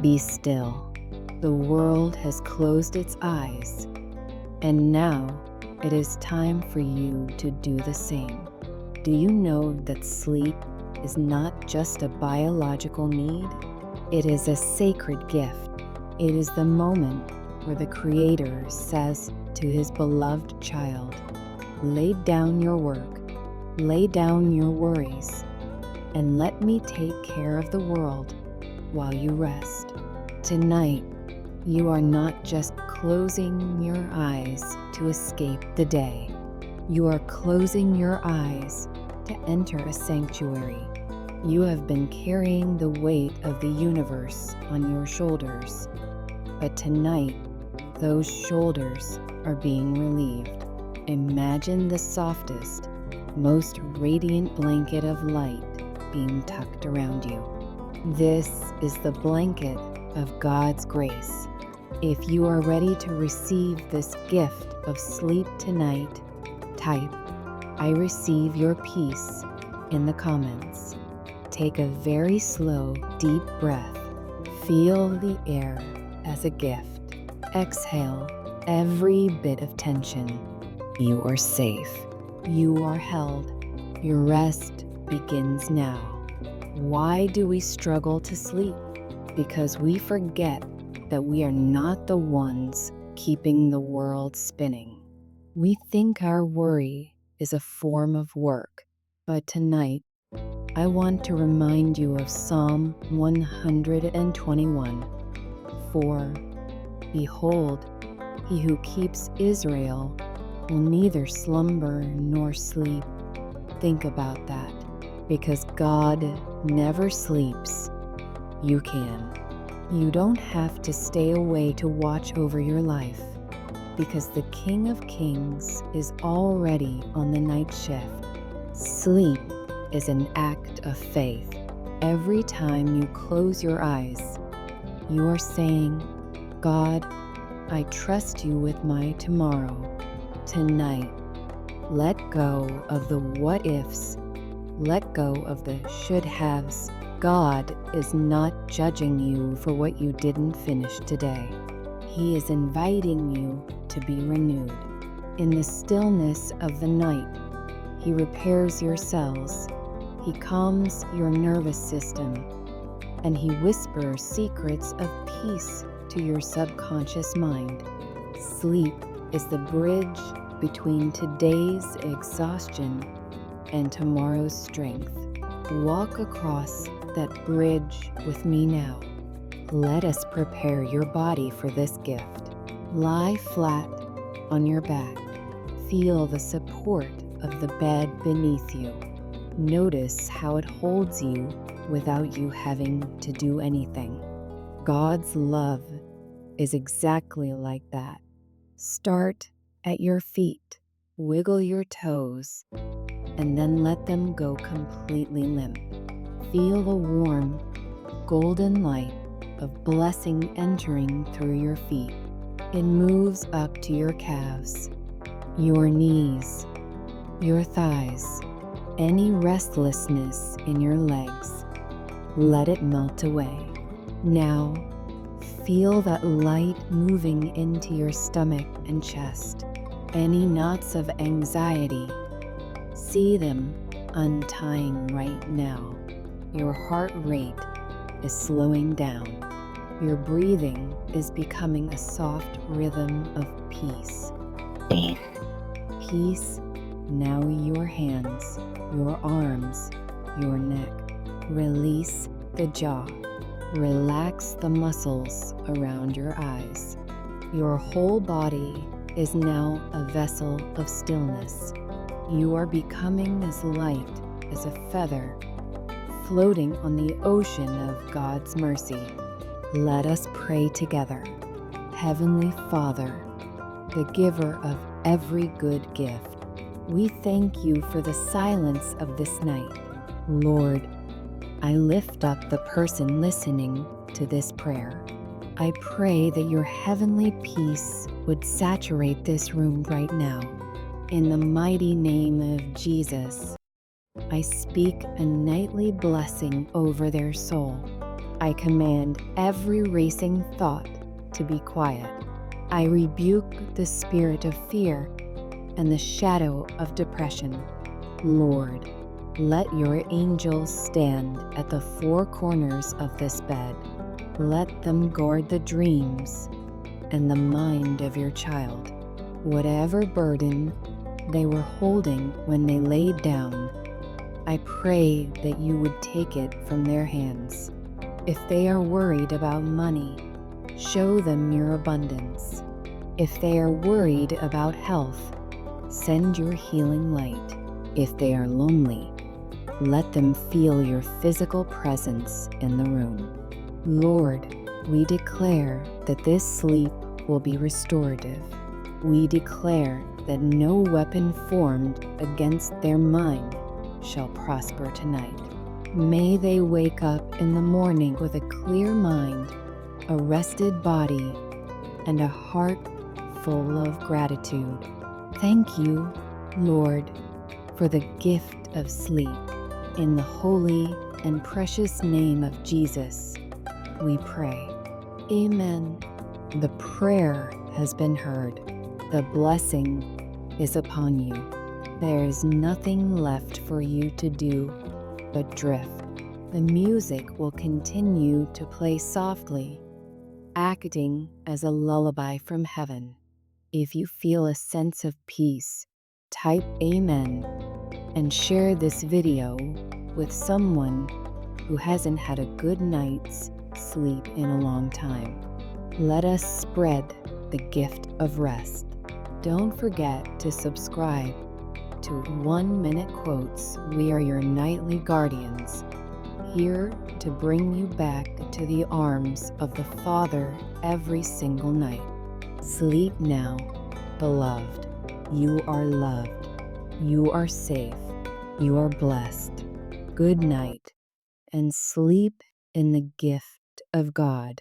Be still. The world has closed its eyes, and now it is time for you to do the same. Do you know that sleep is not just a biological need? It is a sacred gift. It is the moment where the Creator says to his beloved child, lay down your work, lay down your worries, and let me take care of the world while you rest. Tonight, you are not just closing your eyes to escape the day. You are closing your eyes to enter a sanctuary. You have been carrying the weight of the universe on your shoulders, but tonight, those shoulders are being relieved. Imagine the softest, most radiant blanket of light being tucked around you. This is the blanket of God's grace. If you are ready to receive this gift of sleep tonight, type, I receive your peace in the comments. Take a very slow, deep breath. Feel the air as a gift. Exhale every bit of tension. You are safe. You are held. Your rest begins now. Why do we struggle to sleep? Because we forget that we are not the ones keeping the world spinning. We think our worry is a form of work, but tonight, I want to remind you of Psalm 121. For, behold, he who keeps Israel will neither slumber nor sleep. Think about that, because God never sleeps. You can. You don't have to stay away to watch over your life, because the King of Kings is already on the night shift. Sleep is an act of faith. Every time you close your eyes, you are saying, God, I trust you with my tomorrow. Tonight, let go of the what ifs. Let go of the should haves. God is not judging you for what you didn't finish today. He is inviting you to be renewed. In the stillness of the night, He repairs your cells. He calms your nervous system, and He whispers secrets of peace to your subconscious mind. Sleep is the bridge between today's exhaustion and tomorrow's strength. Walk across that bridge with me now. Let us prepare your body for this gift. Lie flat on your back. Feel the support of the bed beneath you. Notice how it holds you without you having to do anything. God's love is exactly like that. Start at your feet, wiggle your toes, and then let them go completely limp. Feel the warm, golden light of blessing entering through your feet. It moves up to your calves, your knees, your thighs, any restlessness in your legs. Let it melt away. Now, feel that light moving into your stomach and chest. Any knots of anxiety, see them untying right now. Your heart rate is slowing down. Your breathing is becoming a soft rhythm of peace. Peace. Now your hands, your arms, your neck. Release the jaw. Relax the muscles around your eyes. Your whole body is now a vessel of stillness. You are becoming as light as a feather, floating on the ocean of God's mercy. Let us pray together. Heavenly Father, the giver of every good gift, we thank you for the silence of this night. Lord, I lift up the person listening to this prayer. I pray that your heavenly peace would saturate this room right now. In the mighty name of Jesus, I speak a nightly blessing over their soul. I command every racing thought to be quiet. I rebuke the spirit of fear and the shadow of depression. Lord, let your angels stand at the four corners of this bed. Let them guard the dreams and the mind of your child. Whatever burden they were holding when they laid down, I pray that you would take it from their hands. If they are worried about money, show them your abundance. If they are worried about health, send your healing light. If they are lonely, let them feel your physical presence in the room. Lord, we declare that this sleep will be restorative. We declare that no weapon formed against their mind shall prosper tonight. May they wake up in the morning with a clear mind, a rested body, and a heart full of gratitude. Thank you, Lord, for the gift of sleep. In the holy and precious name of Jesus, we pray. Amen. The prayer has been heard. The blessing is upon you. There is nothing left for you to do but drift. The music will continue to play softly, acting as a lullaby from heaven. If you feel a sense of peace, type Amen and share this video with someone who hasn't had a good night's sleep in a long time. Let us spread the gift of rest. Don't forget to subscribe to 1 Minute Quotes. We are your nightly guardians, here to bring you back to the arms of the Father every single night. Sleep now, beloved. You are loved. You are safe. You are blessed. Good night, and sleep in the gift of God.